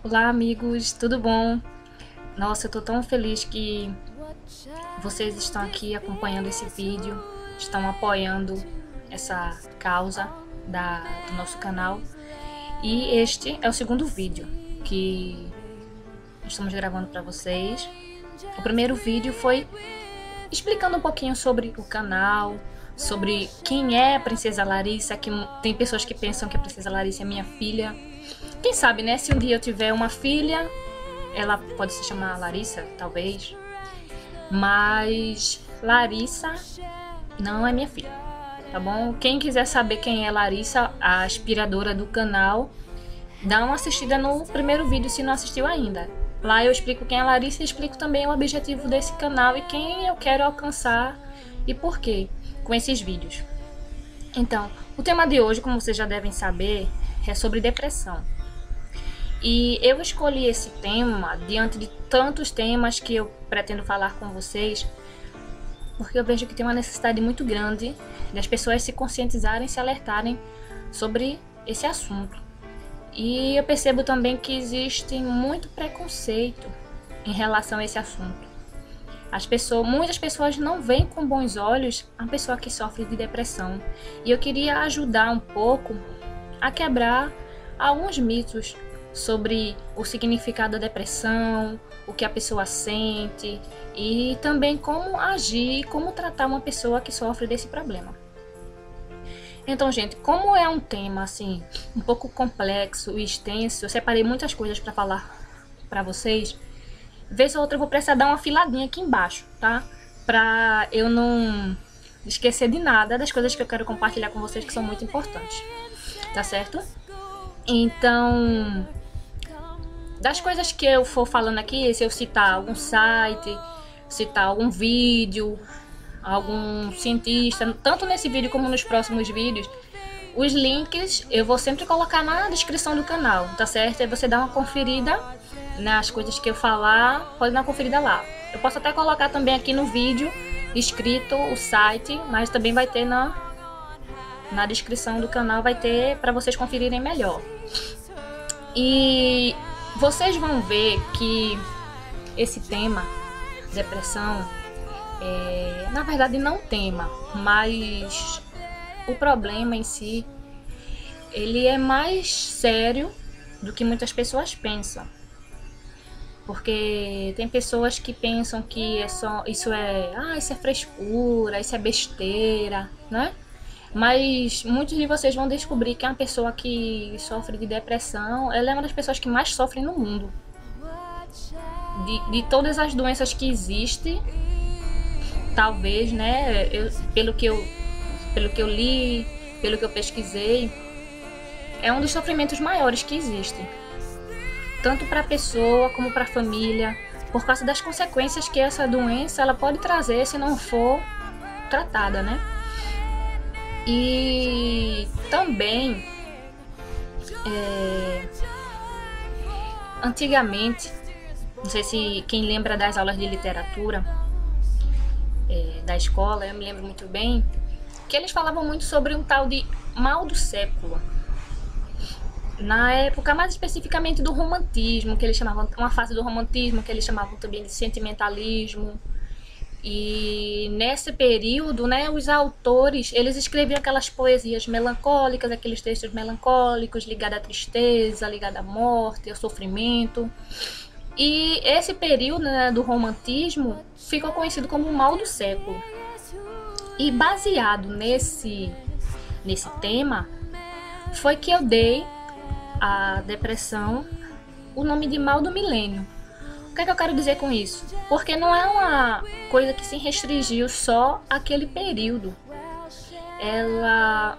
Olá, amigos, tudo bom? Nossa, eu tô tão feliz que vocês estão aqui acompanhando esse vídeo, estão apoiando essa causa do nosso canal. E este é o segundo vídeo que estamos gravando para vocês. O primeiro vídeo foi explicando um pouquinho sobre o canal, sobre quem é a Princesa Larissa, que tem pessoas que pensam que a Princesa Larissa é minha filha. Quem sabe, né? Se um dia eu tiver uma filha, ela pode se chamar Larissa, talvez. Mas Larissa não é minha filha, tá bom? Quem quiser saber quem é Larissa, a aspiradora do canal, dá uma assistida no primeiro vídeo se não assistiu ainda. Lá eu explico quem é Larissa e explico também o objetivo desse canal e quem eu quero alcançar e por quê com esses vídeos. Então, o tema de hoje, como vocês já devem saber, é sobre depressão. E eu escolhi esse tema diante de tantos temas que eu pretendo falar com vocês, porque eu vejo que tem uma necessidade muito grande das pessoas se conscientizarem, se alertarem sobre esse assunto. E eu percebo também que existe muito preconceito em relação a esse assunto. Muitas pessoas não veem com bons olhos a pessoa que sofre de depressão. E eu queria ajudar um pouco a quebrar alguns mitos sobre o significado da depressão, o que a pessoa sente e também como agir, como tratar uma pessoa que sofre desse problema. Então, gente, como é um tema assim um pouco complexo e extenso, eu separei muitas coisas para falar para vocês. Vez ou outra eu vou precisar dar uma filadinha aqui embaixo, tá? Para eu não esquecer de nada das coisas que eu quero compartilhar com vocês que são muito importantes, tá certo? Então, das coisas que eu for falando aqui, se eu citar algum site, citar algum vídeo, algum cientista, tanto nesse vídeo como nos próximos vídeos, os links eu vou sempre colocar na descrição do canal, tá certo? Aí você dá uma conferida nas coisas que eu falar, pode dar uma conferida lá. Eu posso até colocar também aqui no vídeo escrito o site, mas também vai ter na descrição do canal, vai ter para vocês conferirem melhor. E vocês vão ver que esse tema, depressão, na verdade não tema, mas o problema em si, ele é mais sério do que muitas pessoas pensam. Porque tem pessoas que pensam que isso é frescura, isso é besteira, né? Mas muitos de vocês vão descobrir que uma pessoa que sofre de depressão, ela é uma das pessoas que mais sofrem no mundo. De todas as doenças que existem, talvez, né? Pelo que eu li, pelo que eu pesquisei, é um dos sofrimentos maiores que existem. Tanto para a pessoa como para a família, por causa das consequências que essa doença ela pode trazer se não for tratada, né? E também, antigamente, não sei se quem lembra das aulas de literatura da escola, eu me lembro muito bem, que eles falavam muito sobre um tal de mal do século. Na época, mais especificamente do romantismo, que eles chamavam, uma fase do romantismo, que eles chamavam também de sentimentalismo. E nesse período, né, os autores, eles escreviam aquelas poesias melancólicas, aqueles textos melancólicos ligados à tristeza, ligados à morte, ao sofrimento. E esse período, né, do romantismo ficou conhecido como o mal do século. E baseado nesse tema, foi que eu dei à depressão o nome de mal do milênio. O que é que eu quero dizer com isso? Porque não é uma coisa que se restringiu só àquele período. Ela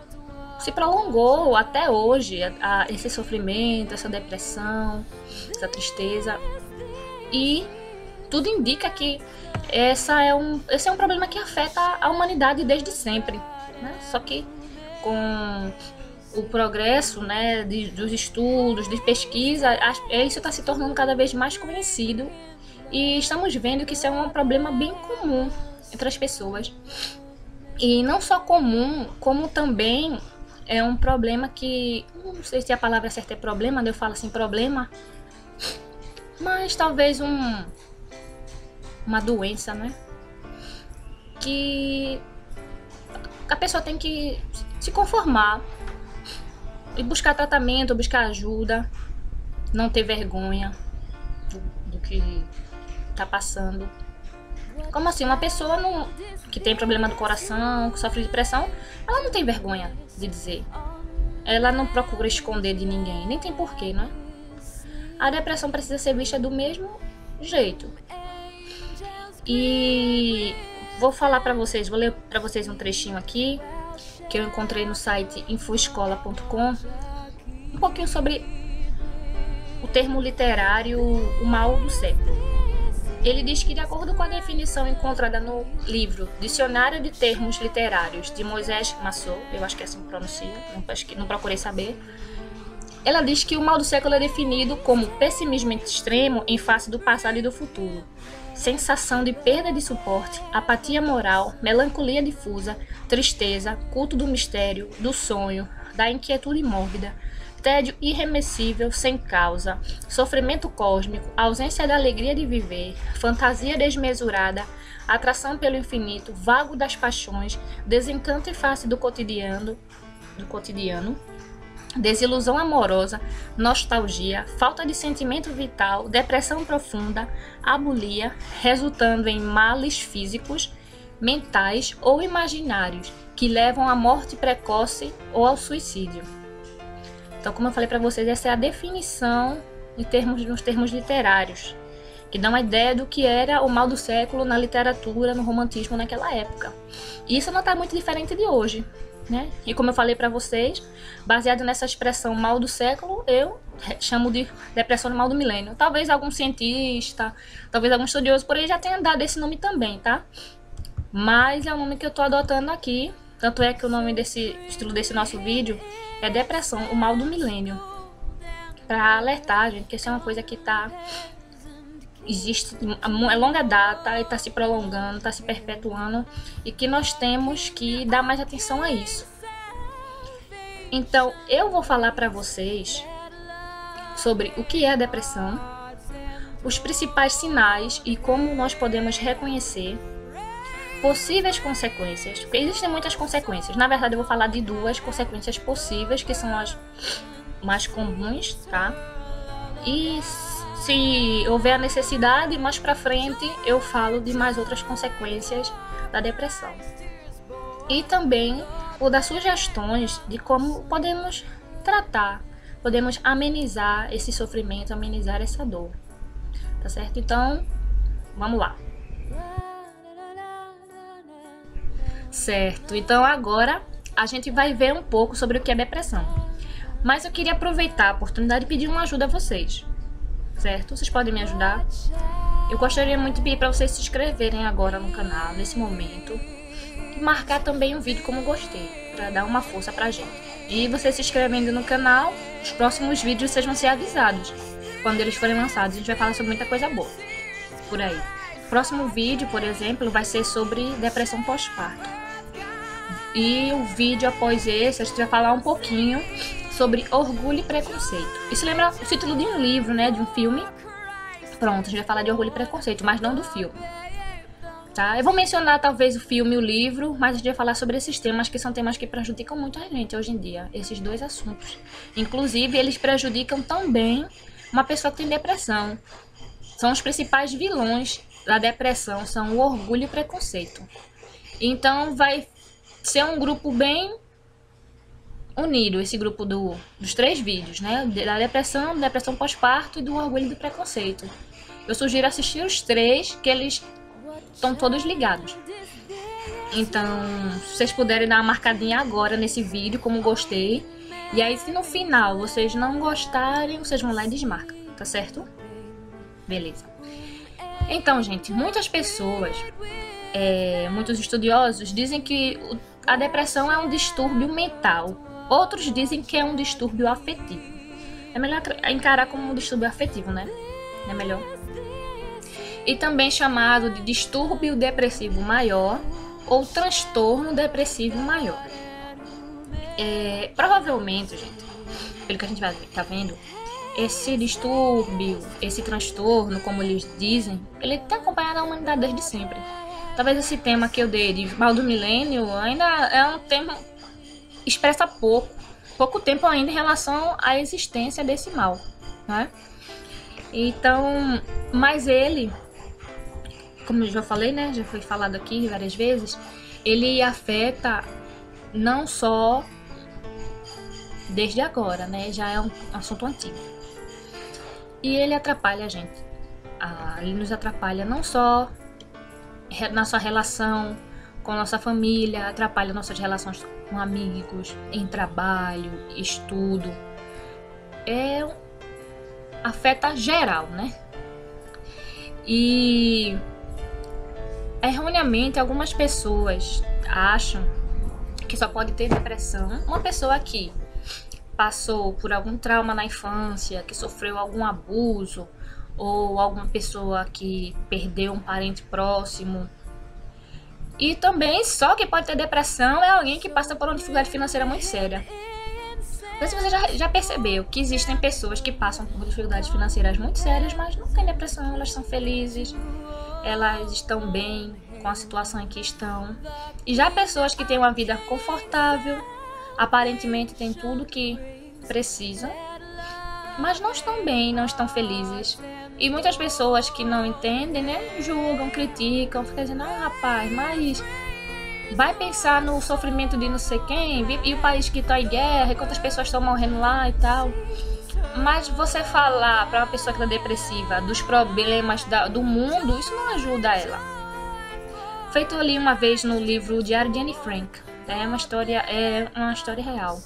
se prolongou até hoje, esse sofrimento, essa depressão, essa tristeza. E tudo indica que esse é um problema que afeta a humanidade desde sempre, né? Só que com o progresso, né, dos estudos, de pesquisa, isso está se tornando cada vez mais conhecido e estamos vendo que isso é um problema bem comum entre as pessoas. E não só comum, como também é um problema que, não sei se a palavra certa é problema, eu falo assim, problema, mas talvez uma doença, né? Que a pessoa tem que se conformar e buscar tratamento, buscar ajuda, não ter vergonha do que tá passando. Como assim? Uma pessoa que tem problema do coração, que sofre de depressão, ela não tem vergonha de dizer. Ela não procura esconder de ninguém, nem tem porquê, né? A depressão precisa ser vista do mesmo jeito. E vou falar pra vocês, vou ler pra vocês um trechinho aqui, que eu encontrei no site infoescola.com, um pouquinho sobre o termo literário, o mal do século. Ele diz que, de acordo com a definição encontrada no livro Dicionário de Termos Literários, de Moisés Massot, eu acho que é assim que pronuncia, não procurei saber, ela diz que o mal do século é definido como pessimismo extremo em face do passado e do futuro, sensação de perda de suporte, apatia moral, melancolia difusa, tristeza, culto do mistério, do sonho, da inquietude mórbida, tédio irremessível sem causa, sofrimento cósmico, ausência da alegria de viver, fantasia desmesurada, atração pelo infinito, vago das paixões, desencanto em face do cotidiano, desilusão amorosa, nostalgia, falta de sentimento vital, depressão profunda, abulia, resultando em males físicos, mentais ou imaginários, que levam à morte precoce ou ao suicídio. Então, como eu falei para vocês, essa é a definição nos termos literários, que dá uma ideia do que era o mal do século na literatura, no romantismo naquela época. E isso não está muito diferente de hoje, né? E como eu falei para vocês, baseado nessa expressão mal do século, eu chamo de depressão do mal do milênio. Talvez algum cientista, talvez algum estudioso por aí já tenha dado esse nome também, tá? Mas é o nome que eu tô adotando aqui. Tanto é que o nome desse estilo desse nosso vídeo é depressão, o mal do milênio. Para alertar, gente, que isso é uma coisa que existe a longa data e está se prolongando, está se perpetuando, e que nós temos que dar mais atenção a isso. Então, eu vou falar para vocês sobre o que é a depressão, os principais sinais e como nós podemos reconhecer, possíveis consequências, porque existem muitas consequências. Na verdade, eu vou falar de 2 consequências possíveis, que são as mais comuns, tá? E se houver a necessidade, mais pra frente eu falo de mais outras consequências da depressão. E também vou dar sugestões de como podemos tratar, podemos amenizar esse sofrimento, amenizar essa dor. Tá certo? Então, vamos lá. Certo, então agora a gente vai ver um pouco sobre o que é depressão. Mas eu queria aproveitar a oportunidade e pedir uma ajuda a vocês. Certo? Vocês podem me ajudar? Eu gostaria muito de pedir para vocês se inscreverem agora no canal, nesse momento. E marcar também um vídeo como gostei, para dar uma força pra gente. E vocês se inscrevendo no canal, os próximos vídeos vocês vão ser avisados. Quando eles forem lançados, a gente vai falar sobre muita coisa boa por aí. O próximo vídeo, por exemplo, vai ser sobre depressão pós-parto. E o vídeo após esse, a gente vai falar um pouquinho sobre orgulho e preconceito. Isso lembra o título de um livro, né? De um filme. Pronto, a gente vai falar de orgulho e preconceito, mas não do filme. Tá? Eu vou mencionar talvez o filme e o livro, mas a gente vai falar sobre esses temas, que são temas que prejudicam muito a gente hoje em dia. Esses 2 assuntos. Inclusive, eles prejudicam também uma pessoa que tem depressão. São os principais vilões da depressão, são o orgulho e o preconceito. Então, vai ser um grupo bem unido, esse grupo dos 3 vídeos, né? Da depressão pós-parto e do orgulho e do preconceito. Eu sugiro assistir os 3, que eles estão todos ligados. Então, se vocês puderem dar uma marcadinha agora nesse vídeo, como gostei. E aí, se no final vocês não gostarem, vocês vão lá e desmarcam, tá certo? Beleza. Então, gente, muitas pessoas, muitos estudiosos dizem que a depressão é um distúrbio mental. Outros dizem que é um distúrbio afetivo. É melhor encarar como um distúrbio afetivo, né? É melhor. E também chamado de distúrbio depressivo maior ou transtorno depressivo maior. Provavelmente, gente, pelo que a gente vai estar vendo, esse distúrbio, esse transtorno, como eles dizem, ele tem acompanhado a humanidade desde sempre. Talvez esse tema que eu dei de mal do milênio ainda é um tema expressa pouco tempo ainda em relação à existência desse mal, né? Então, mas ele, como eu já falei, né, já foi falado aqui várias vezes, ele afeta não só desde agora, né, já é um assunto antigo. E ele atrapalha a gente. Ele nos atrapalha não só na sua relação com a nossa família, atrapalha nossas relações com amigos, em trabalho, estudo. Afeta geral, né? E erroneamente algumas pessoas acham que só pode ter depressão uma pessoa que passou por algum trauma na infância, que sofreu algum abuso, ou alguma pessoa que perdeu um parente próximo. E também só que pode ter depressão é alguém que passa por uma dificuldade financeira muito séria. Não sei se você já percebeu que existem pessoas que passam por dificuldades financeiras muito sérias, mas não têm depressão, elas são felizes, elas estão bem com a situação em que estão. E já pessoas que têm uma vida confortável, aparentemente têm tudo que precisam, mas não estão bem, não estão felizes. E muitas pessoas que não entendem, né, julgam, criticam, ficam dizendo, rapaz, mas vai pensar no sofrimento de não sei quem, e o país que está em guerra, e quantas pessoas estão morrendo lá e tal. Mas você falar para uma pessoa que está depressiva dos problemas do mundo, isso não ajuda ela. Feito ali uma vez no livro Diário de Anne Frank, é uma história real.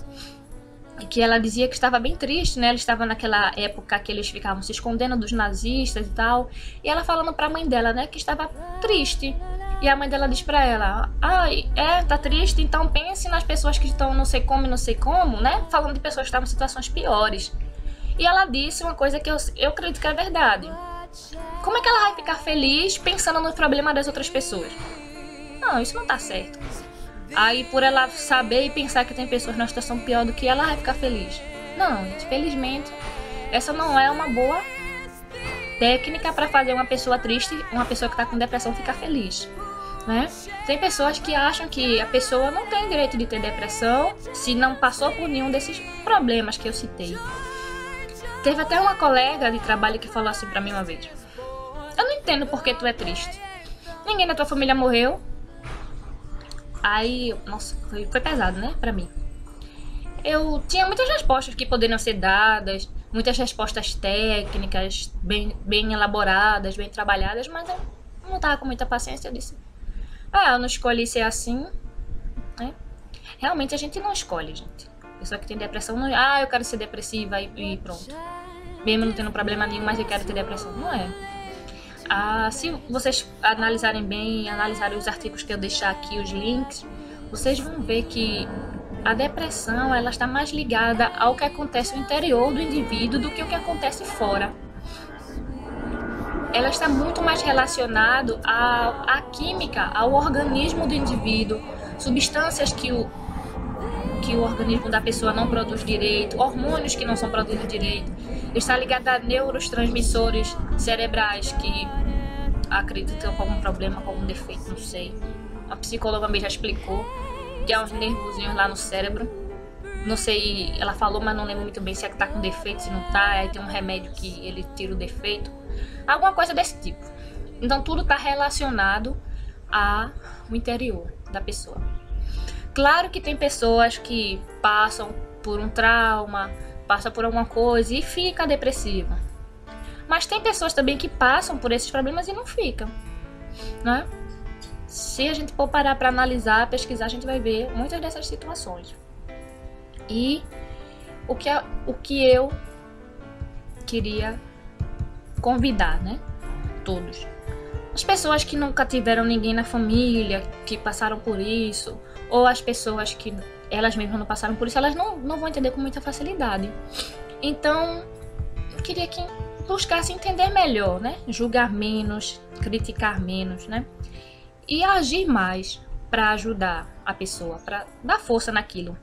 Que ela dizia que estava bem triste, né? Ela estava naquela época que eles ficavam se escondendo dos nazistas e tal. E ela falando para a mãe dela, né, que estava triste. E a mãe dela diz para ela, tá triste? Então pense nas pessoas que estão não sei como, né? Falando de pessoas que estavam em situações piores. E ela disse uma coisa que eu acredito que é verdade. Como é que ela vai ficar feliz pensando no problema das outras pessoas? Não, isso não tá certo. Aí por ela saber e pensar que tem pessoas numa situação pior do que ela, vai ficar feliz. Não, gente, felizmente essa não é uma boa técnica para fazer uma pessoa triste, uma pessoa que está com depressão ficar feliz, né? Tem pessoas que acham que a pessoa não tem direito de ter depressão se não passou por nenhum desses problemas que eu citei. Teve até uma colega de trabalho que falou assim para mim uma vez: eu não entendo por que tu é triste. Ninguém da tua família morreu. Aí, nossa, foi pesado, né, pra mim. Eu tinha muitas respostas que poderiam ser dadas, muitas respostas técnicas, bem elaboradas, bem trabalhadas, mas eu não tava com muita paciência. Eu disse, eu não escolhi ser assim, né? Realmente a gente não escolhe, gente. Pessoa que tem depressão, não, eu quero ser depressiva e pronto. Mesmo não tendo problema nenhum, mas eu quero ter depressão. Não é. Se vocês analisarem os artigos que eu deixar aqui, os links, vocês vão ver que a depressão ela está mais ligada ao que acontece no interior do indivíduo do que o que acontece fora. Ela está muito mais relacionada à química, ao organismo do indivíduo, substâncias que o organismo da pessoa não produz direito, hormônios que não são produzidos direito. Está ligada a neurotransmissores cerebrais que acreditam com algum problema, com algum defeito, não sei. A psicóloga me já explicou que há uns nervozinhos lá no cérebro. Não sei, ela falou, mas não lembro muito bem se é que tá com defeito, se não tá. Aí tem um remédio que ele tira o defeito. Alguma coisa desse tipo. Então tudo está relacionado ao interior da pessoa. Claro que tem pessoas que passam por um trauma, passam por alguma coisa e fica depressiva. Mas tem pessoas também que passam por esses problemas e não ficam, né? Se a gente for parar para analisar, pesquisar, a gente vai ver muitas dessas situações. E o que eu queria convidar, né? Todos. As pessoas que nunca tiveram ninguém na família, que passaram por isso, ou as pessoas que elas mesmas não passaram por isso, elas não vão entender com muita facilidade. Então, eu queria que buscasse entender melhor, né? Julgar menos, criticar menos, né? E agir mais para ajudar a pessoa, para dar força naquilo.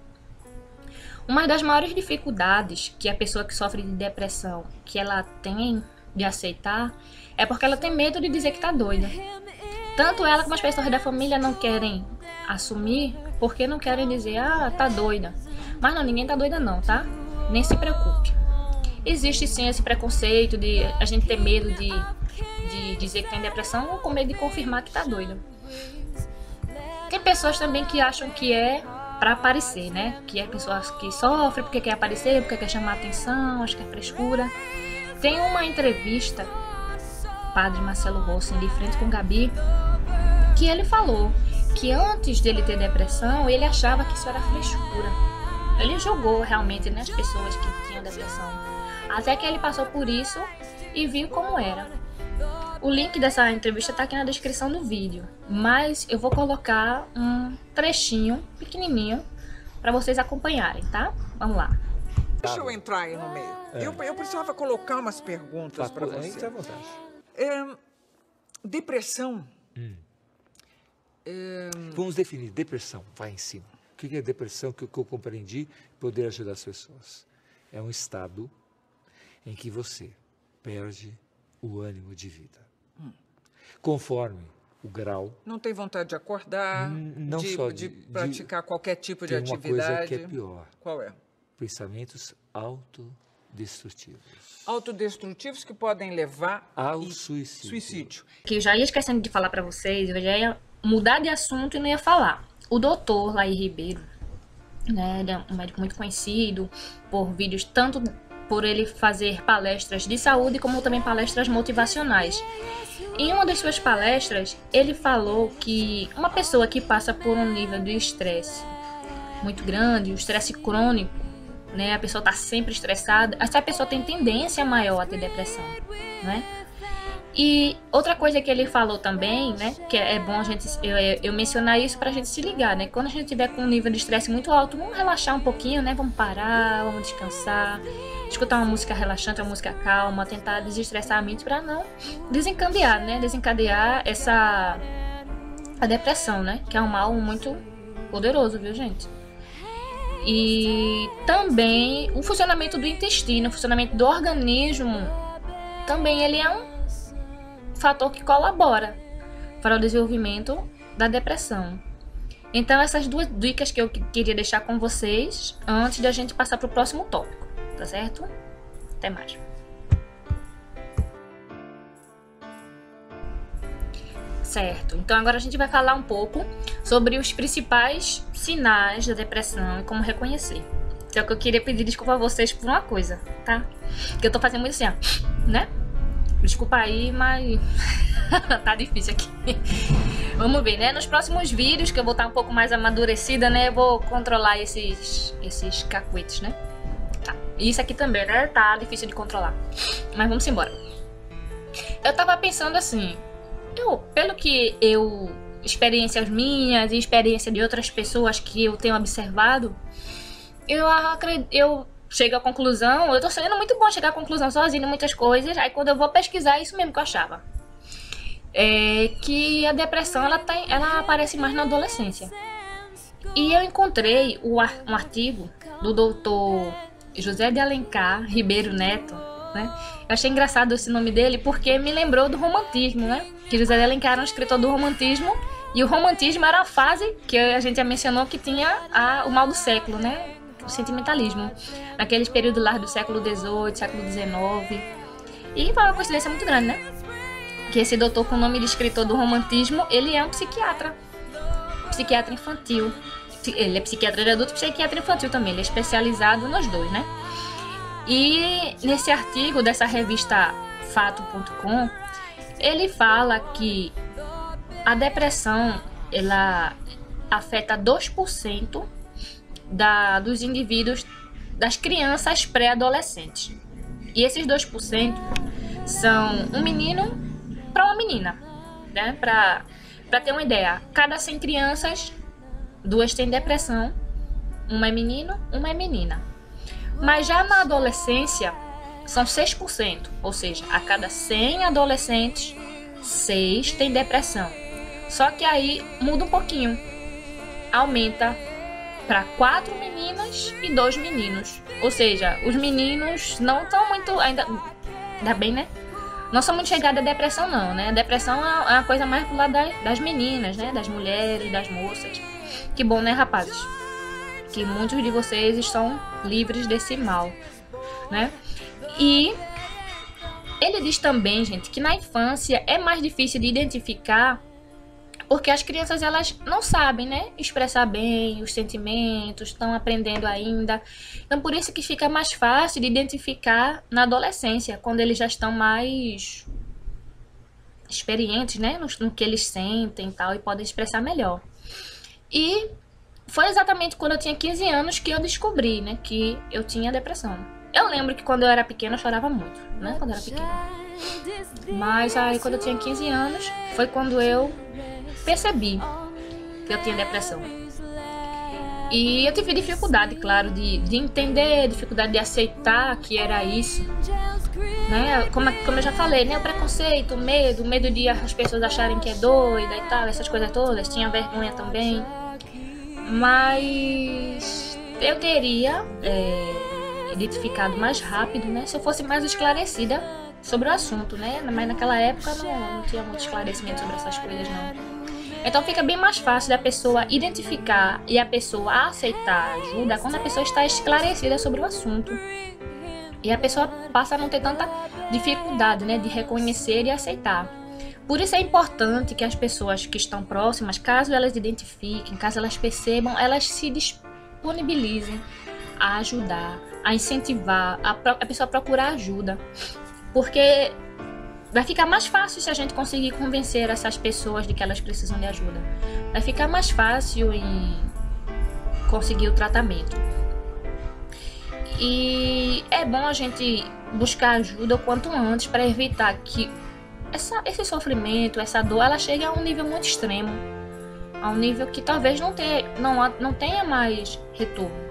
Uma das maiores dificuldades que a pessoa que sofre de depressão, que ela tem de aceitar, é porque ela tem medo de dizer que tá doida. Tanto ela como as pessoas da família não querem assumir, porque não querem dizer, ah, tá doida. Mas não, ninguém tá doida não, tá? Nem se preocupe. Existe sim esse preconceito de a gente ter medo de dizer que tem depressão ou com medo de confirmar que tá doida. Tem pessoas também que acham que é pra aparecer, né? Que é pessoas que sofrem porque quer aparecer, porque quer chamar atenção, acho que é frescura. Tem uma entrevista, padre Marcelo Rossi, de Frente com Gabi, que ele falou que antes dele ter depressão, ele achava que isso era frescura. Ele julgou realmente, né, as pessoas que tinham depressão. Até que ele passou por isso e viu como era. O link dessa entrevista está aqui na descrição do vídeo, mas eu vou colocar um trechinho pequenininho para vocês acompanharem, tá? Vamos lá. Deixa eu entrar aí no meio. Eu precisava colocar umas perguntas para você. Depressão. Vamos definir depressão, vai em cima. O que é depressão que eu compreendi poder ajudar as pessoas? É um estado em que você perde o ânimo de vida. Conforme o grau... Não tem vontade de acordar, de praticar qualquer tipo de atividade. Tem uma coisa que é pior. Qual é? Pensamentos autodestrutivos. Autodestrutivos que podem levar ao suicídio. Que eu já ia esquecendo de falar para vocês, eu já ia mudar de assunto e não ia falar. O doutor Laí Ribeiro, né, ele é um médico muito conhecido por vídeos, tanto por ele fazer palestras de saúde, como também palestras motivacionais. Em uma das suas palestras, ele falou que uma pessoa que passa por um nível de estresse muito grande, o estresse crônico, né, a pessoa está sempre estressada, essa pessoa tem tendência maior a ter depressão, né? E outra coisa que ele falou também, né, que é bom a gente, eu mencionar isso pra gente se ligar, né, quando a gente tiver com um nível de estresse muito alto, vamos relaxar um pouquinho, né, vamos parar, vamos descansar, escutar uma música relaxante, uma música calma, tentar desestressar a mente pra não desencadear, né, a depressão, né, que é um mal muito poderoso, viu, gente? E também o funcionamento do intestino, o funcionamento do organismo, também ele é um fator que colabora para o desenvolvimento da depressão. Então essas duas dicas que eu queria deixar com vocês antes de a gente passar para o próximo tópico, tá certo? Até mais. Certo, então agora a gente vai falar um pouco sobre os principais sinais da depressão e como reconhecer. Só que eu queria pedir desculpa a vocês por uma coisa, tá? Que eu tô fazendo muito assim, ó, né? Desculpa aí, mas tá difícil aqui. Vamos ver, né? Nos próximos vídeos, que eu vou estar um pouco mais amadurecida, né? Eu vou controlar esses cacuetes, né? Tá. E isso aqui também, né? Tá difícil de controlar. Mas vamos embora. Eu tava pensando assim, pelo que experiências minhas e experiência de outras pessoas que eu tenho observado, eu chego à conclusão, eu tô sendo muito bom chegar à conclusão sozinha em muitas coisas, aí quando eu vou pesquisar, isso mesmo que eu achava. É que a depressão, ela aparece mais na adolescência. E eu encontrei um artigo do doutor José de Alencar Ribeiro Neto, né? Eu achei engraçado esse nome dele porque me lembrou do romantismo, né? Que José de Alencar era um escritor do romantismo, e o romantismo era a fase que a gente já mencionou que tinha o mal do século, né? O sentimentalismo, naqueles períodos lá do século XVIII, século XIX. E foi uma coincidência muito grande, né? Que esse doutor com o nome de escritor do romantismo, ele é um psiquiatra infantil. Ele é psiquiatra de adulto e psiquiatra infantil também, ele é especializado nos dois, né? E nesse artigo dessa revista fato.com, ele fala que a depressão, ela afeta 2% dos indivíduos, das crianças pré-adolescentes. E esses 2% são um menino para uma menina, né? Para ter uma ideia, cada 100 crianças, 2 têm depressão, uma é menino, uma é menina. Mas já na adolescência, são 6%, ou seja, a cada 100 adolescentes, 6 têm depressão. Só que aí muda um pouquinho, aumenta para 4 meninas e 2 meninos. Ou seja, os meninos não estão muito, ainda bem, né? Não são muito chegados à depressão, não, né? A depressão é uma coisa mais pro lado das meninas, né? Das mulheres, das moças. Que bom, né, rapazes? Que muitos de vocês estão livres desse mal, né? E ele diz também, gente, que na infância é mais difícil de identificar porque as crianças, elas não sabem, né, expressar bem os sentimentos, estão aprendendo ainda. Então, por isso que fica mais fácil de identificar na adolescência, quando eles já estão mais experientes, né, no que eles sentem e tal, e podem expressar melhor. E foi exatamente quando eu tinha 15 anos que eu descobri, né, que eu tinha depressão. Eu lembro que quando eu era pequena eu chorava muito, né, quando eu era pequena. Mas aí quando eu tinha 15 anos foi quando eu percebi que eu tinha depressão. E eu tive dificuldade, claro, de entender, dificuldade de aceitar que era isso, né? Como eu já falei, né? O preconceito, o medo de as pessoas acharem que é doida e tal, essas coisas todas. Tinha vergonha também. Mas eu teria identificado mais rápido, né? Se eu fosse mais esclarecida sobre o assunto, né? Mas naquela época não tinha muito esclarecimento sobre essas coisas, não. Então fica bem mais fácil da pessoa identificar e a pessoa aceitar ajuda quando a pessoa está esclarecida sobre o assunto. E a pessoa passa a não ter tanta dificuldade, né, de reconhecer e aceitar. Por isso é importante que as pessoas que estão próximas, caso elas identifiquem, caso elas percebam, elas se disponibilizem a ajudar, a incentivar a pessoa a procurar ajuda. Porque vai ficar mais fácil se a gente conseguir convencer essas pessoas de que elas precisam de ajuda. Vai ficar mais fácil em conseguir o tratamento. E é bom a gente buscar ajuda o quanto antes para evitar que esse sofrimento, essa dor, ela chegue a um nível muito extremo. A um nível que talvez não tenha mais retorno.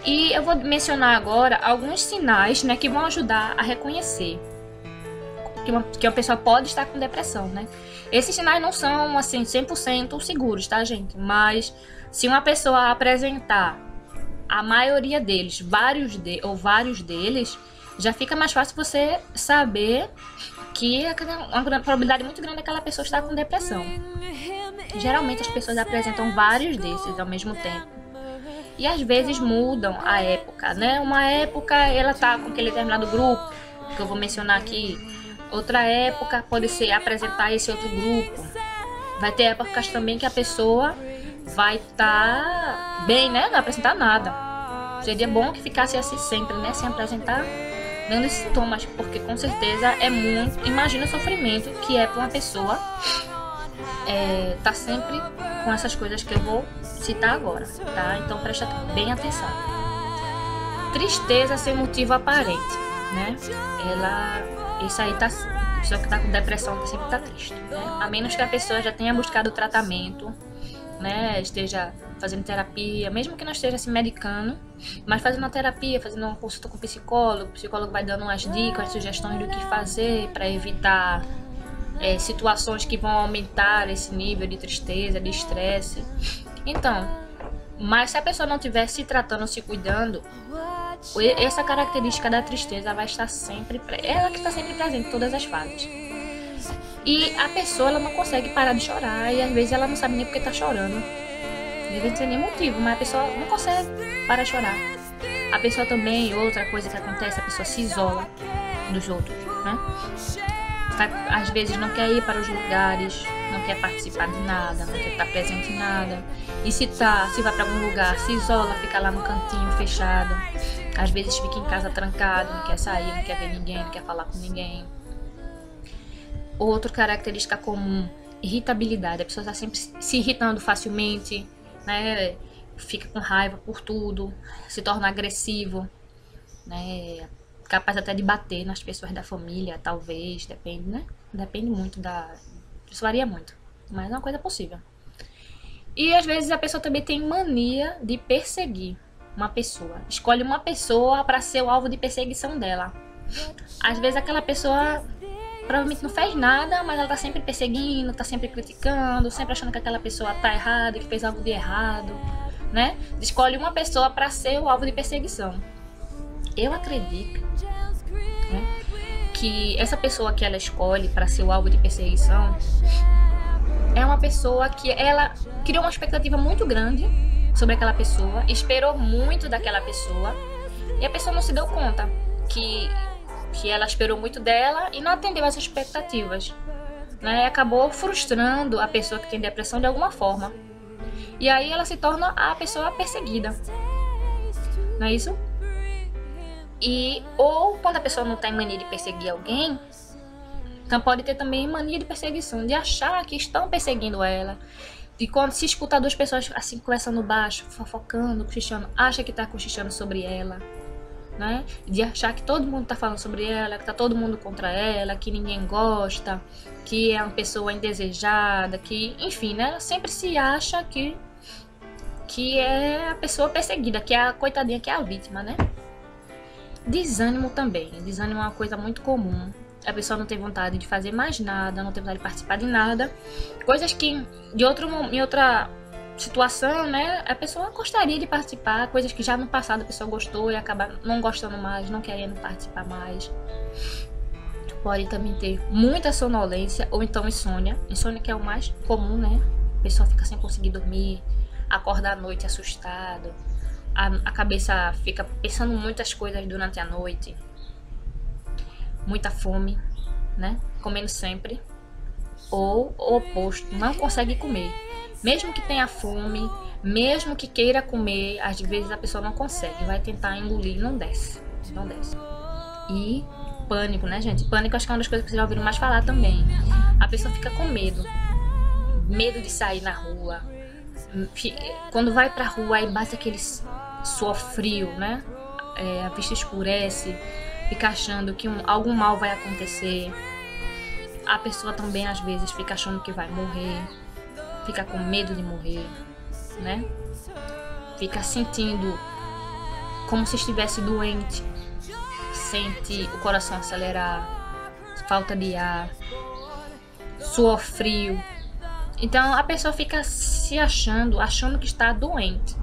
E eu vou mencionar agora alguns sinais, né, que vão ajudar a reconhecer que uma pessoa pode estar com depressão, né? Esses sinais não são, assim, 100% seguros, tá, gente? Mas se uma pessoa apresentar a maioria deles, vários deles, já fica mais fácil você saber que uma probabilidade muito grande daquela pessoa estar com depressão. Geralmente as pessoas apresentam vários desses ao mesmo tempo. E às vezes mudam a época, né? Uma época ela tá com aquele determinado grupo, que eu vou mencionar aqui. Outra época pode ser apresentar esse outro grupo. Vai ter épocas também que a pessoa vai estar bem, né? Não vai apresentar nada. Seria bom que ficasse assim sempre, né? Sem apresentar nenhum desses sintomas, porque com certeza é muito... Imagina o sofrimento que é para uma pessoa tá sempre com essas coisas que eu vou citar agora, tá? Então presta bem atenção. Tristeza sem motivo aparente, né? Isso aí tá... A pessoa que tá com depressão sempre tá triste, né? A menos que a pessoa já tenha buscado tratamento, né? Esteja fazendo terapia, mesmo que não esteja se medicando, mas fazendo uma terapia, fazendo uma consulta com o psicólogo vai dando umas dicas, sugestões do que fazer para evitar situações que vão aumentar esse nível de tristeza, de estresse. Então, mas se a pessoa não estiver se tratando, se cuidando, essa característica da tristeza vai estar sempre, ela que está sempre presente em todas as fases. E a pessoa, ela não consegue parar de chorar, e às vezes ela não sabe nem porque está chorando. Às vezes não tem nem motivo, mas a pessoa não consegue parar de chorar. A pessoa também, outra coisa que acontece, a pessoa se isola dos outros, né? Às vezes não quer ir para os lugares, não quer participar de nada, não quer estar presente em nada. E se vai para algum lugar, se isola, fica lá no cantinho fechado. Às vezes fica em casa trancado, não quer sair, não quer ver ninguém, não quer falar com ninguém. Outra característica comum, irritabilidade. A pessoa está sempre se irritando facilmente, né? Fica com raiva por tudo, se torna agressivo, né? Capaz até de bater nas pessoas da família, talvez, depende, né? Depende muito isso varia muito, mas é uma coisa possível. E às vezes a pessoa também tem mania de perseguir uma pessoa. Escolhe uma pessoa para ser o alvo de perseguição dela. Às vezes aquela pessoa provavelmente não fez nada, mas ela tá sempre perseguindo, tá sempre criticando, sempre achando que aquela pessoa tá errada, que fez algo de errado, né? Escolhe uma pessoa para ser o alvo de perseguição. Eu acredito, né, que essa pessoa que ela escolhe para ser o alvo de perseguição é uma pessoa que ela criou uma expectativa muito grande sobre aquela pessoa, esperou muito daquela pessoa e a pessoa não se deu conta que ela esperou muito dela e não atendeu essas expectativas, né? E acabou frustrando a pessoa que tem depressão de alguma forma. E aí ela se torna a pessoa perseguida, não é isso? Ou quando a pessoa não tem mania de perseguir alguém, então pode ter também mania de perseguição, de achar que estão perseguindo ela. E quando se escuta duas pessoas assim conversando baixo, fofocando, cochichando, acha que está cochichando sobre ela, né? De achar que todo mundo está falando sobre ela, que está todo mundo contra ela, que ninguém gosta, que é uma pessoa indesejada, que, enfim, né? Ela sempre se acha que é a pessoa perseguida, que é a coitadinha, que é a vítima, né? Desânimo também. Desânimo é uma coisa muito comum. A pessoa não tem vontade de fazer mais nada, não tem vontade de participar de nada. Coisas que em outra situação, né, a pessoa gostaria de participar. Coisas que já no passado a pessoa gostou e acaba não gostando mais, não querendo participar mais. Pode também ter muita sonolência ou então insônia. Insônia que é o mais comum, né? A pessoa fica sem conseguir dormir, acorda à noite assustado. A cabeça fica pensando muitas coisas durante a noite. Muita fome, né? Comendo sempre. Ou o oposto, não consegue comer. Mesmo que tenha fome, mesmo que queira comer, às vezes a pessoa não consegue. Vai tentar engolir e não desce. Não desce. E pânico, né, gente? Pânico acho que é uma das coisas que vocês já ouviram mais falar também. A pessoa fica com medo. Medo de sair na rua. Quando vai pra rua, aí bate aquele suor frio, né? A vista escurece. Fica achando que algum mal vai acontecer. A pessoa também às vezes fica achando que vai morrer, fica com medo de morrer, né? Fica sentindo como se estivesse doente, sente o coração acelerar, falta de ar, suor frio. Então a pessoa fica se achando que está doente.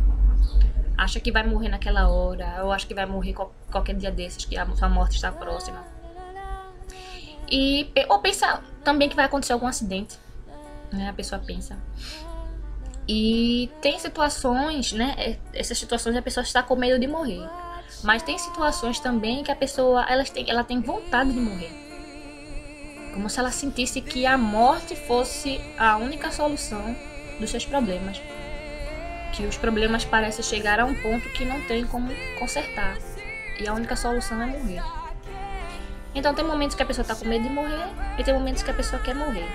Acha que vai morrer naquela hora, ou acha que vai morrer qualquer dia desses, que a sua morte está próxima. Ou pensa também que vai acontecer algum acidente, né? A pessoa pensa. E tem situações, né? Essas situações a pessoa está com medo de morrer. Mas tem situações também que a pessoa ela tem vontade de morrer. Como se ela sentisse que a morte fosse a única solução dos seus problemas. Que os problemas parecem chegar a um ponto que não tem como consertar. E a única solução é morrer. Então tem momentos que a pessoa está com medo de morrer e tem momentos que a pessoa quer morrer.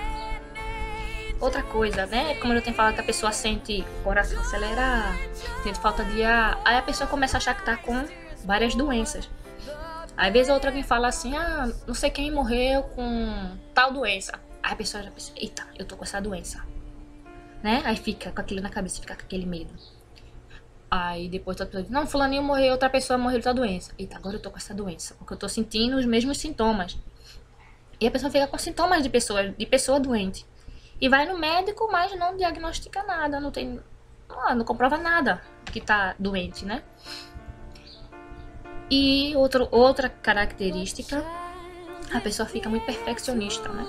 Outra coisa, né? Como eu tenho falado, que a pessoa sente o coração acelerar, sente falta de ar. Aí a pessoa começa a achar que está com várias doenças. Às vezes outra vem falar assim, não sei quem morreu com tal doença. Aí a pessoa já pensa, eita, eu tô com essa doença. Né? Aí fica com aquilo na cabeça, fica com aquele medo. Aí depois outra pessoa diz, não, fulaninho morreu, outra pessoa morreu de tal doença. Eita, agora eu tô com essa doença, porque eu tô sentindo os mesmos sintomas. E a pessoa fica com sintomas de pessoa doente. E vai no médico, mas não diagnostica nada, não comprova nada que tá doente, né? E outra característica, a pessoa fica muito perfeccionista, né?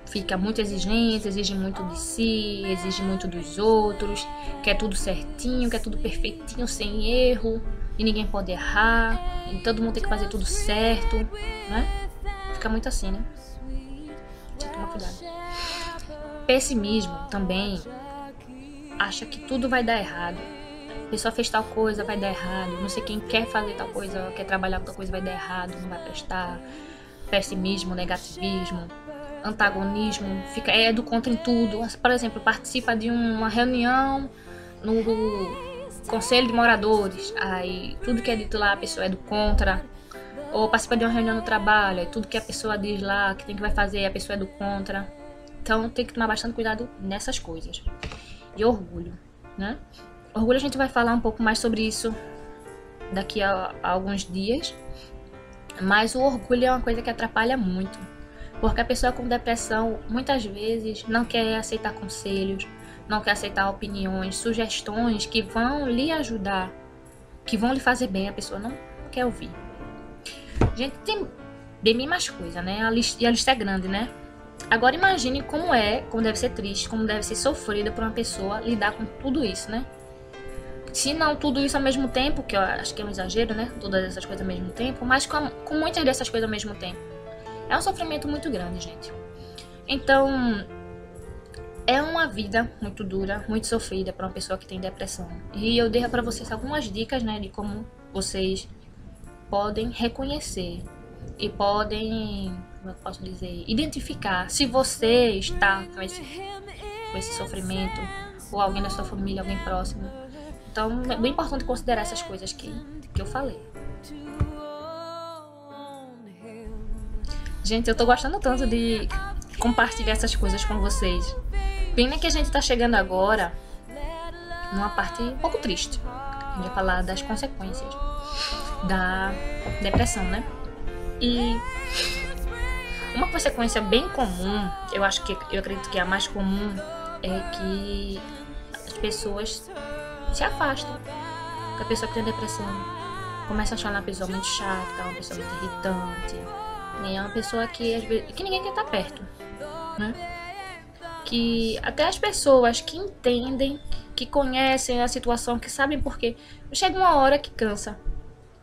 Fica muito exigente, exige muito de si, exige muito dos outros, quer tudo certinho, quer tudo perfeitinho, sem erro, e ninguém pode errar, e todo mundo tem que fazer tudo certo, né? Fica muito assim, né? Tem que tomar cuidado. Pessimismo também, acha que tudo vai dar errado. A pessoa fez tal coisa, vai dar errado. Não sei quem quer fazer tal coisa, quer trabalhar com tal coisa, vai dar errado, não vai prestar. Pessimismo, negativismo, antagonismo, é do contra em tudo. Por exemplo, participa de uma reunião no conselho de moradores, aí tudo que é dito lá a pessoa é do contra. Ou participa de uma reunião no trabalho, aí tudo que a pessoa diz lá que vai fazer a pessoa é do contra. Então tem que tomar bastante cuidado nessas coisas. E orgulho, né? Orgulho a gente vai falar um pouco mais sobre isso daqui a alguns dias. Mas o orgulho é uma coisa que atrapalha muito. Porque a pessoa com depressão, muitas vezes, não quer aceitar conselhos, não quer aceitar opiniões, sugestões que vão lhe ajudar, que vão lhe fazer bem, a pessoa não quer ouvir. Gente, tem bem mais coisa, né? E a lista é grande, né? Agora imagine como deve ser triste, como deve ser sofrida por uma pessoa lidar com tudo isso, né? Se não tudo isso ao mesmo tempo, que eu acho que é um exagero, né? Todas essas coisas ao mesmo tempo, mas com muitas dessas coisas ao mesmo tempo. É um sofrimento muito grande, gente. Então, é uma vida muito dura, muito sofrida para uma pessoa que tem depressão. E eu dei para vocês algumas dicas, né, de como vocês podem reconhecer e podem, como eu posso dizer, identificar se você está com esse sofrimento, ou alguém da sua família, alguém próximo. Então, é bem importante considerar essas coisas que eu falei. Gente, eu tô gostando tanto de compartilhar essas coisas com vocês. Pena que a gente tá chegando agora numa parte um pouco triste. A gente vai falar das consequências da depressão, né? E uma consequência bem comum, eu acredito que a mais comum, é que as pessoas se afastam. Porque a pessoa que tem depressão começa a achar uma pessoa muito chata, uma pessoa muito irritante. É uma pessoa que às vezes que ninguém quer estar perto, né? Que até as pessoas que entendem, que conhecem a situação, que sabem por quê, chega uma hora que cansa.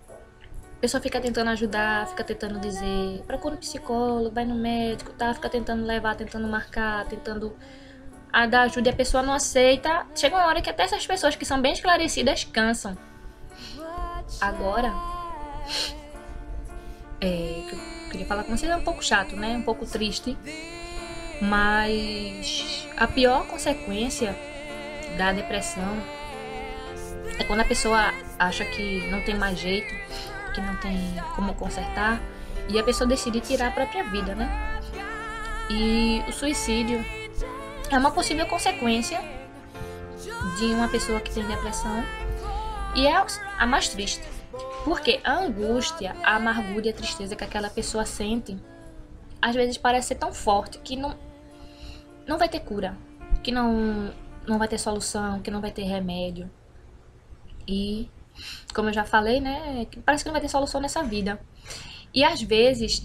A pessoa fica tentando ajudar, fica tentando dizer, procura um psicólogo, vai no médico, tá? Fica tentando levar, tentando marcar, tentando dar ajuda e a pessoa não aceita. Chega uma hora que até essas pessoas que são bem esclarecidas cansam. Agora, eu queria falar com vocês, é um pouco chato, né? Um pouco triste. Mas a pior consequência da depressão é quando a pessoa acha que não tem mais jeito, que não tem como consertar, e a pessoa decide tirar a própria vida, né? E o suicídio é uma possível consequência de uma pessoa que tem depressão, e é a mais triste, porque a angústia, a amargura e a tristeza que aquela pessoa sente, às vezes parece ser tão forte que não vai ter cura, que não vai ter solução, que não vai ter remédio. E, como eu já falei, né, parece que não vai ter solução nessa vida. E às vezes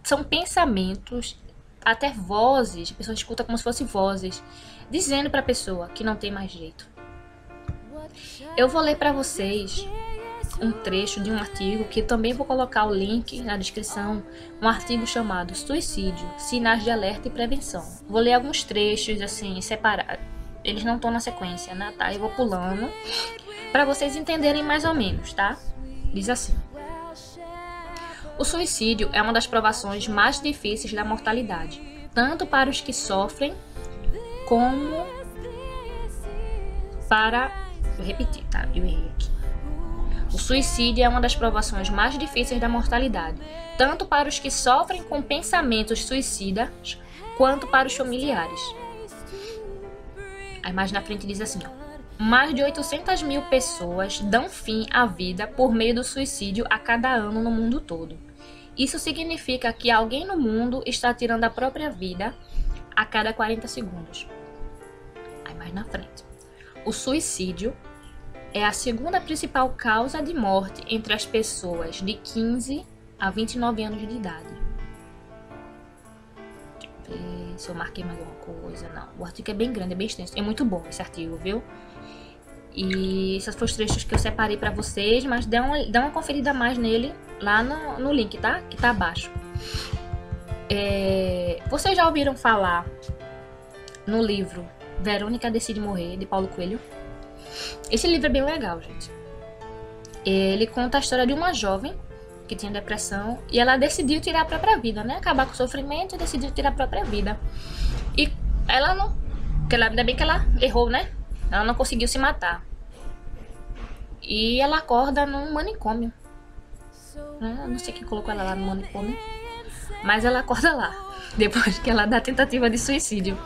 são pensamentos, até vozes, a pessoa escuta como se fossem vozes, dizendo para a pessoa que não tem mais jeito. Eu vou ler para vocês um trecho de um artigo, que também vou colocar o link na descrição, um artigo chamado Suicídio, Sinais de Alerta e Prevenção. Vou ler alguns trechos assim, separados, eles não estão na sequência, né, tá? Eu vou pulando, para vocês entenderem mais ou menos, tá? Diz assim: o suicídio é uma das provações mais difíceis da mortalidade, tanto para os que sofrem, como para... Vou repetir, tá? Eu errei aqui. O suicídio é uma das provações mais difíceis da mortalidade, tanto para os que sofrem com pensamentos suicidas, quanto para os familiares. Aí mais na frente diz assim, ó: mais de 800 mil pessoas dão fim à vida por meio do suicídio a cada ano no mundo todo. Isso significa que alguém no mundo está tirando a própria vida a cada 40 segundos. Aí mais na frente: o suicídio é a segunda principal causa de morte entre as pessoas de 15 a 29 anos de idade. Deixa eu ver se eu marquei mais alguma coisa. Não, o artigo é bem grande, é bem extenso. É muito bom esse artigo, viu? E esses foram os trechos que eu separei pra vocês, mas dá uma conferida a mais nele lá no link, tá? Que tá abaixo. Vocês já ouviram falar no livro Verônica Decide Morrer, de Paulo Coelho? Esse livro é bem legal, gente. Ele conta a história de uma jovem que tinha depressão e ela decidiu tirar a própria vida, né? Acabar com o sofrimento e decidiu tirar a própria vida. E ela não... Ainda bem que ela errou, né? Ela não conseguiu se matar. E ela acorda num manicômio. Não sei quem colocou ela lá no manicômio, mas ela acorda lá, depois que ela dá tentativa de suicídio.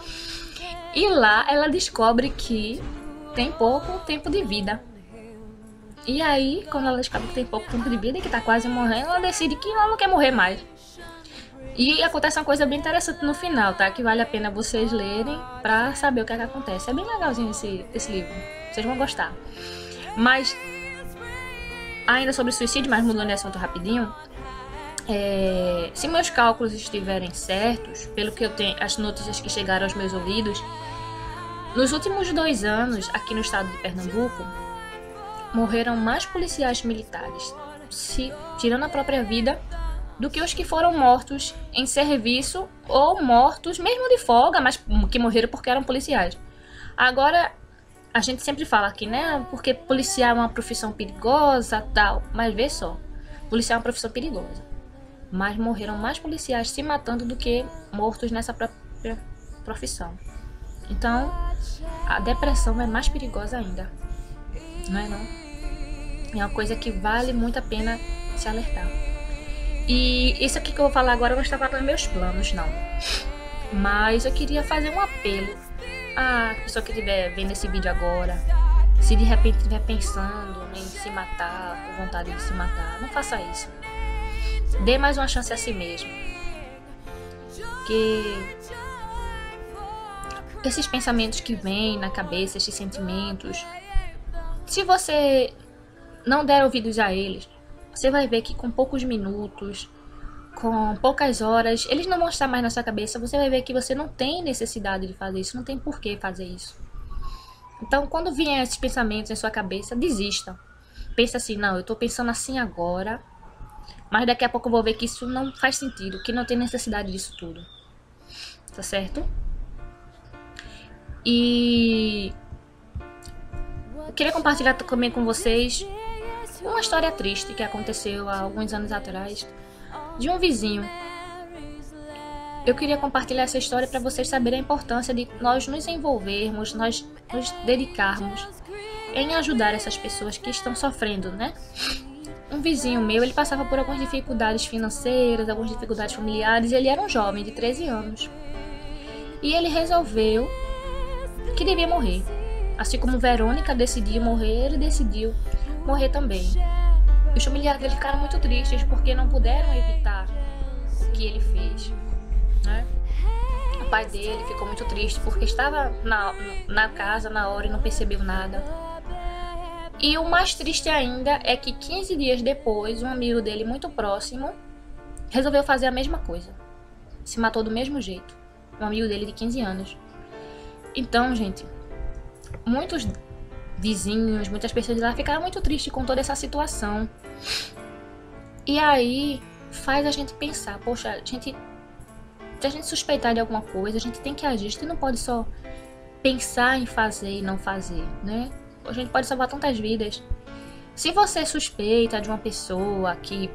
E lá ela descobre que tem pouco tempo de vida. E aí, quando ela descobre que tem pouco tempo de vida e que tá quase morrendo, ela decide que ela não quer morrer mais. E acontece uma coisa bem interessante no final, tá? Que vale a pena vocês lerem pra saber o que é que acontece. É bem legalzinho esse livro. Vocês vão gostar. Mas, ainda sobre suicídio, mas mudando de assunto rapidinho. Se meus cálculos estiverem certos, pelo que eu tenho, as notícias que chegaram aos meus ouvidos, nos últimos 2 anos, aqui no estado de Pernambuco, morreram mais policiais militares, tirando a própria vida, do que os que foram mortos em serviço ou mortos mesmo de folga, mas que morreram porque eram policiais. Agora, a gente sempre fala aqui, né? Porque policial é uma profissão perigosa, tal. Mas vê só, policial é uma profissão perigosa. Mas morreram mais policiais se matando do que mortos nessa própria profissão. Então, a depressão é mais perigosa ainda. Não é não? É uma coisa que vale muito a pena se alertar. E isso aqui que eu vou falar agora não estava nos meus planos, não. Mas eu queria fazer um apelo à pessoa que estiver vendo esse vídeo agora. Se de repente estiver pensando em se matar, com vontade de se matar, não faça isso. Dê mais uma chance a si mesmo. Que esses pensamentos que vêm na cabeça, esses sentimentos, se você não der ouvidos a eles, você vai ver que com poucos minutos, com poucas horas, eles não vão estar mais na sua cabeça. Você vai ver que você não tem necessidade de fazer isso, não tem por que fazer isso. Então, quando vier esses pensamentos em sua cabeça, desista. Pensa assim, não, eu tô pensando assim agora, mas daqui a pouco eu vou ver que isso não faz sentido, que não tem necessidade disso tudo. Tá certo? E eu queria compartilhar também com vocês uma história triste que aconteceu há alguns anos atrás, de um vizinho. Eu queria compartilhar essa história para vocês saberem a importância de nós nos envolvermos, nós nos dedicarmos em ajudar essas pessoas que estão sofrendo, né? Um vizinho meu, ele passava por algumas dificuldades financeiras, algumas dificuldades familiares, e ele era um jovem de 13 anos. E ele resolveu que devia morrer. Assim como Verônica decidiu morrer, ele decidiu morrer também. Os familiares dele ficaram muito tristes porque não puderam evitar o que ele fez, né? O pai dele ficou muito triste porque estava na casa na hora e não percebeu nada. E o mais triste ainda é que 15 dias depois, um amigo dele muito próximo resolveu fazer a mesma coisa. Se matou do mesmo jeito. Um amigo dele de 15 anos. Então, gente, muitos vizinhos, muitas pessoas de lá ficaram muito tristes com toda essa situação. E aí faz a gente pensar, poxa, se a gente suspeitar de alguma coisa, a gente tem que agir. A gente não pode só pensar em fazer e não fazer, né? A gente pode salvar tantas vidas. Se você suspeita de uma pessoa que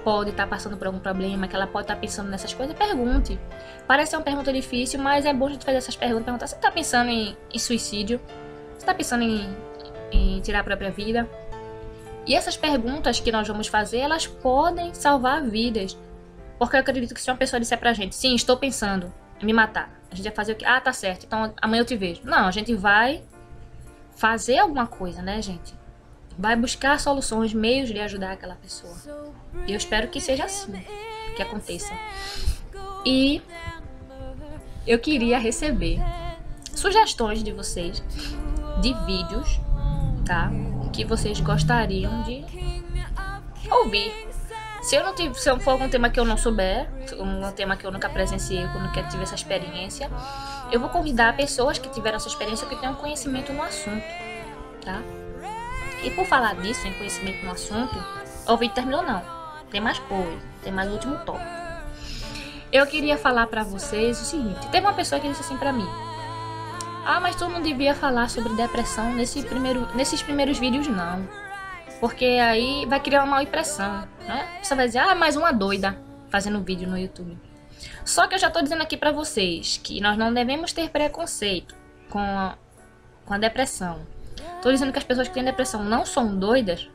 pode estar passando por algum problema, que ela pode estar pensando nessas coisas, pergunte. Parece ser uma pergunta difícil, mas é bom a gente fazer essas perguntas. Perguntar, você está pensando em suicídio? Você está pensando em tirar a própria vida? E essas perguntas que nós vamos fazer, elas podem salvar vidas. Porque eu acredito que se uma pessoa disser pra gente, sim, estou pensando em me matar, a gente vai fazer o quê? Ah, tá certo, então amanhã eu te vejo. Não, a gente vai fazer alguma coisa, né, gente? Vai buscar soluções, meios de ajudar aquela pessoa. E eu espero que seja assim, que aconteça. E eu queria receber sugestões de vocês, de vídeos, tá? Que vocês gostariam de ouvir. Se for algum tema que eu não souber, um tema que eu nunca presenciei, que eu nunca tive essa experiência, eu vou convidar pessoas que tiveram essa experiência, que tenham conhecimento no assunto, tá? E por falar disso, em conhecimento no assunto, o vídeo terminou não. Tem mais coisa, tem mais o último tópico. Eu queria falar pra vocês o seguinte, teve uma pessoa que disse assim pra mim, ah, mas tu não devia falar sobre depressão nesses primeiros vídeos não, porque aí vai criar uma má impressão, né? Você vai dizer, ah, mais uma doida fazendo vídeo no YouTube. Só que eu já tô dizendo aqui pra vocês que nós não devemos ter preconceito com a depressão. Tô dizendo que as pessoas que têm depressão não são doidas,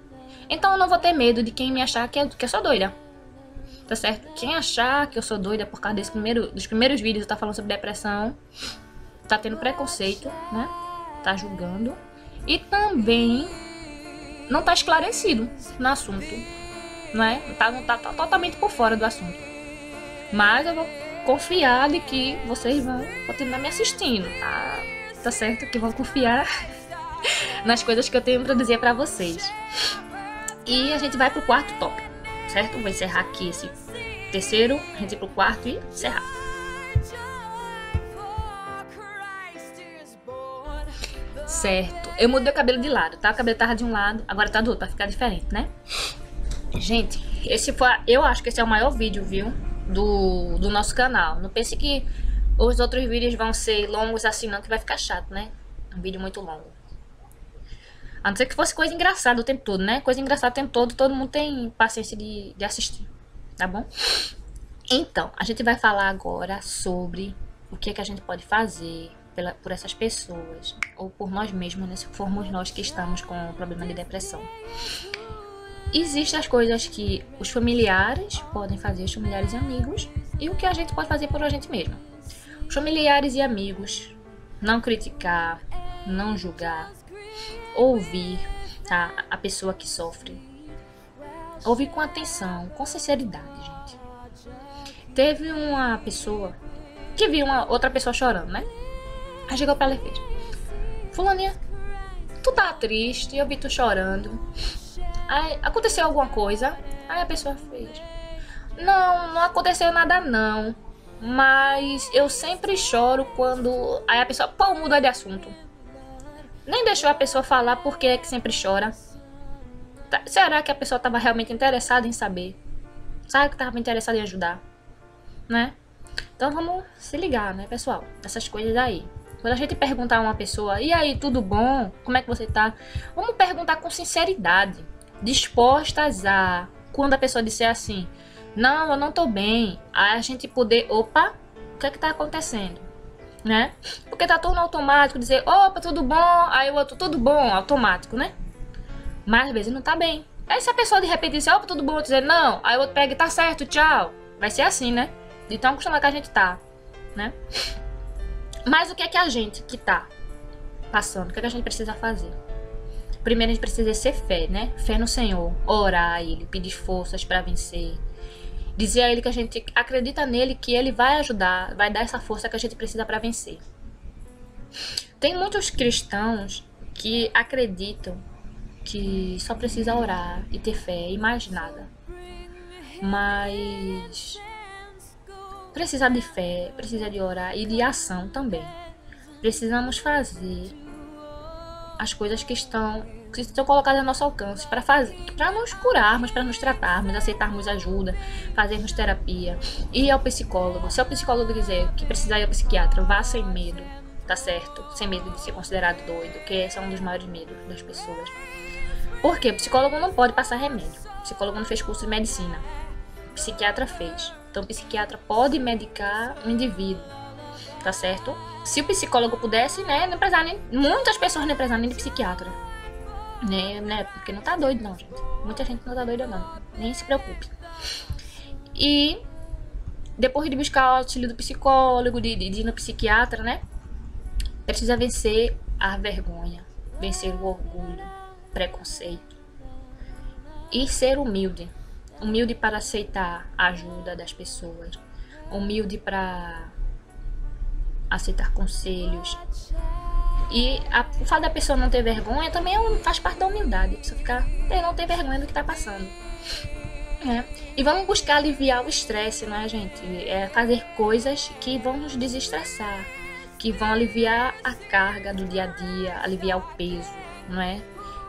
então eu não vou ter medo de quem me achar que eu sou doida. Tá certo? Quem achar que eu sou doida por causa dos primeiros vídeos eu tá falando sobre depressão, tá tendo preconceito, né? Tá julgando. E também não tá esclarecido no assunto, né? Tá totalmente por fora do assunto. Mas eu vou confiar de que vocês vão continuar me assistindo, tá? Tá certo que vão confiar nas coisas que eu tenho pra dizer pra vocês. E a gente vai pro quarto tópico, certo? Vou encerrar aqui esse terceiro, a gente ir pro quarto e encerrar. Certo, eu mudei o cabelo de lado, tá? O cabelo tava de um lado, agora tá do outro, pra ficar diferente, né? Gente, eu acho que esse é o maior vídeo, viu? Do nosso canal. Não pense que os outros vídeos vão ser longos assim não, que vai ficar chato, né? Um vídeo muito longo. A não ser que fosse coisa engraçada o tempo todo, né? Coisa engraçada o tempo todo mundo tem paciência de assistir, tá bom? Então, a gente vai falar agora sobre o que é que a gente pode fazer por essas pessoas, ou por nós mesmos, né? Se formos nós que estamos com problema de depressão. Existem as coisas que os familiares podem fazer, os familiares e amigos, e o que a gente pode fazer por a gente mesmo. Os familiares e amigos, não criticar, não julgar, ouvir, tá? A pessoa que sofre. Ouvir com atenção, com sinceridade, gente. Teve uma pessoa que viu uma outra pessoa chorando, né? Aí chegou pra ela e fez: Fulaninha, tu tá triste, eu vi tu chorando. Aí, aconteceu alguma coisa? Aí a pessoa fez: não aconteceu nada não, mas eu sempre choro quando... Aí a pessoa, pô, muda de assunto. Nem deixou a pessoa falar por que é que sempre chora. Será que a pessoa estava realmente interessada em saber? Será que estava interessada em ajudar? Né? Então vamos se ligar, né, pessoal? Essas coisas aí. Quando a gente perguntar a uma pessoa: e aí, tudo bom? Como é que você tá? Vamos perguntar com sinceridade. Dispostas a... Quando a pessoa disser assim: não, eu não tô bem. Aí a gente poder... Opa, o que é que tá acontecendo? Né? Porque tá tudo no automático, dizer: opa, tudo bom, aí o outro, tudo bom, automático, né? Mas às vezes não tá bem. Aí se a pessoa de repente dizer: opa, tudo bom, dizer não, aí o outro pega e tá certo, tchau. Vai ser assim, né? De tão acostumado que a gente tá, né? Mas o que é que a gente que tá passando, o que é que a gente precisa fazer? Primeiro a gente precisa exercer fé, né? Fé no Senhor, orar a Ele, pedir forças pra vencer. Dizer a Ele que a gente acredita nele, que Ele vai ajudar, vai dar essa força que a gente precisa para vencer. Tem muitos cristãos que acreditam que só precisa orar e ter fé e mais nada. Mas precisa de fé, precisa de orar e de ação também. Precisamos fazer as coisas que estão colocadas ao nosso alcance para nos curarmos, para nos tratarmos, aceitarmos ajuda, fazermos terapia, ir ao psicólogo. Se o psicólogo dizer que precisar ir ao psiquiatra, vá sem medo, tá certo? Sem medo de ser considerado doido, que esse é um dos maiores medos das pessoas. Por quê? O psicólogo não pode passar remédio. O psicólogo não fez curso de medicina. O psiquiatra fez. Então o psiquiatra pode medicar um indivíduo, tá certo? Se o psicólogo pudesse, né, não precisar nem... Muitas pessoas não precisam nem de psiquiatra. Né? Porque não tá doido não, gente. Muita gente não tá doida não. Nem se preocupe. E depois de buscar o auxílio do psicólogo, de ir no psiquiatra, né? Precisa vencer a vergonha, vencer o orgulho, preconceito. E ser humilde. Humilde para aceitar a ajuda das pessoas. Humilde para aceitar conselhos. E o fato da pessoa não ter vergonha também faz parte da humildade. A pessoa não ter vergonha do que está passando. Né? E vamos buscar aliviar o estresse, não é, gente? É fazer coisas que vão nos desestressar, que vão aliviar a carga do dia a dia, aliviar o peso, não é?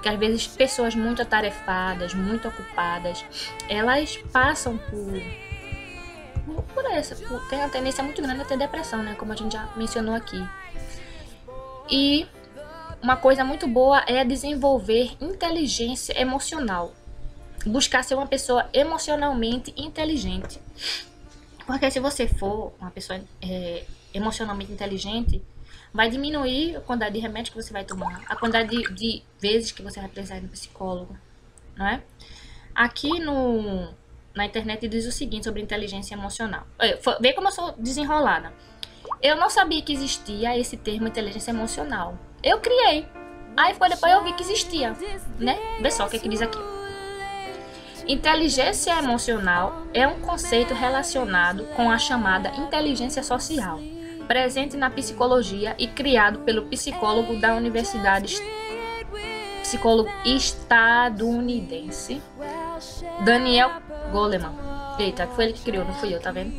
Que às vezes pessoas muito atarefadas, muito ocupadas, elas passam tem uma tendência muito grande a ter depressão, né? Como a gente já mencionou aqui. E uma coisa muito boa é desenvolver inteligência emocional. Buscar ser uma pessoa emocionalmente inteligente. Porque se você for uma pessoa emocionalmente inteligente, vai diminuir a quantidade de remédio que você vai tomar, a quantidade de vezes que você vai precisar ir no psicólogo, não é? Aqui na internet diz o seguinte sobre inteligência emocional. Vê como eu sou desenrolada. Eu não sabia que existia esse termo inteligência emocional. Eu criei. Aí depois eu vi que existia, né? Vê só o que diz aqui. Inteligência emocional é um conceito relacionado com a chamada inteligência social, presente na psicologia e criado pelo psicólogo da Universidade psicólogo estadunidense Daniel Goleman. Eita, foi ele que criou, não fui eu, tá vendo?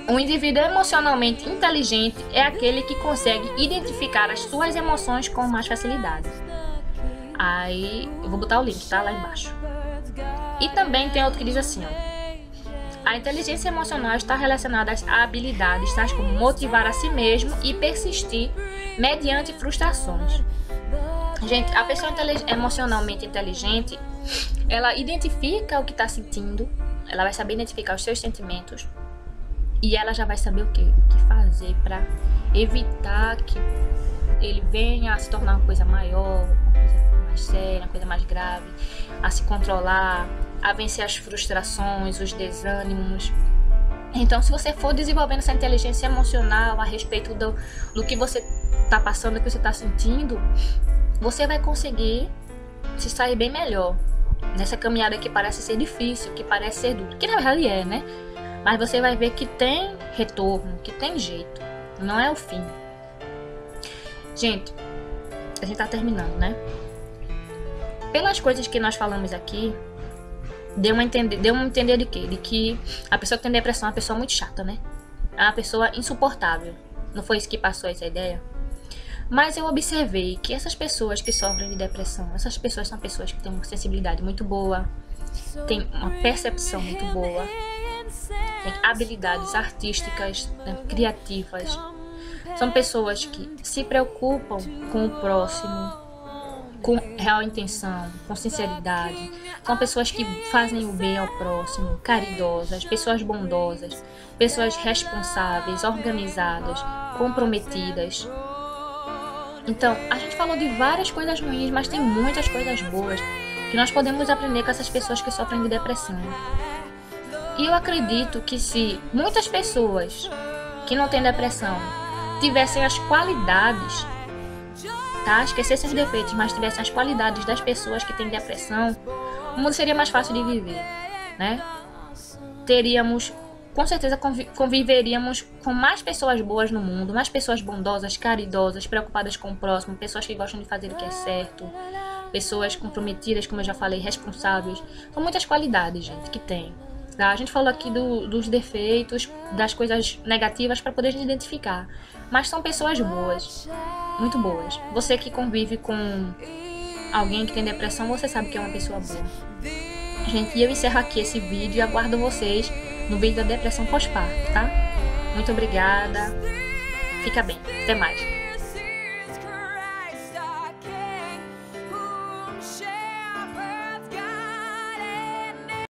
Um indivíduo emocionalmente inteligente é aquele que consegue identificar as suas emoções com mais facilidade. Aí, eu vou botar o link, tá? Lá embaixo. E também tem outro que diz assim, ó. A inteligência emocional está relacionada a habilidades tais como motivar a si mesmo e persistir mediante frustrações. Gente, a pessoa emocionalmente inteligente, ela identifica o que está sentindo, ela vai saber identificar os seus sentimentos e ela já vai saber o que fazer para evitar que ele venha a se tornar uma coisa maior, uma coisa mais séria, uma coisa mais grave, a se controlar, a vencer as frustrações, os desânimos. Então, se você for desenvolvendo essa inteligência emocional a respeito do que você está passando, do que você está sentindo, você vai conseguir se sair bem melhor nessa caminhada que parece ser difícil, que parece ser dura, que na verdade é, né? Mas você vai ver que tem retorno, que tem jeito, não é o fim. Gente, a gente tá terminando, né? Pelas coisas que nós falamos aqui, deu um entender de quê? De que a pessoa que tem depressão é uma pessoa muito chata, né? É uma pessoa insuportável. Não foi isso que passou essa ideia? Mas eu observei que essas pessoas que sofrem de depressão, essas pessoas são pessoas que têm uma sensibilidade muito boa, têm uma percepção muito boa, têm habilidades artísticas, né, criativas. São pessoas que se preocupam com o próximo, com real intenção, com sinceridade. São pessoas que fazem o bem ao próximo, caridosas, pessoas bondosas, pessoas responsáveis, organizadas, comprometidas. Então, a gente falou de várias coisas ruins, mas tem muitas coisas boas que nós podemos aprender com essas pessoas que sofrem de depressão. E eu acredito que se muitas pessoas que não têm depressão tivessem as qualidades, tá? Esquecessem os defeitos, mas tivessem as qualidades das pessoas que têm depressão, o mundo seria mais fácil de viver, né? Teríamos, com certeza, conviveríamos com mais pessoas boas no mundo, mais pessoas bondosas, caridosas, preocupadas com o próximo, pessoas que gostam de fazer o que é certo, pessoas comprometidas, como eu já falei, responsáveis. São muitas qualidades, gente, que tem. Tá? A gente falou aqui dos defeitos, das coisas negativas para poder identificar. Mas são pessoas boas, muito boas. Você que convive com alguém que tem depressão, você sabe que é uma pessoa boa. Gente, e eu encerro aqui esse vídeo e aguardo vocês no vídeo da depressão pós-parto, tá? Muito obrigada. Fica bem. Até mais.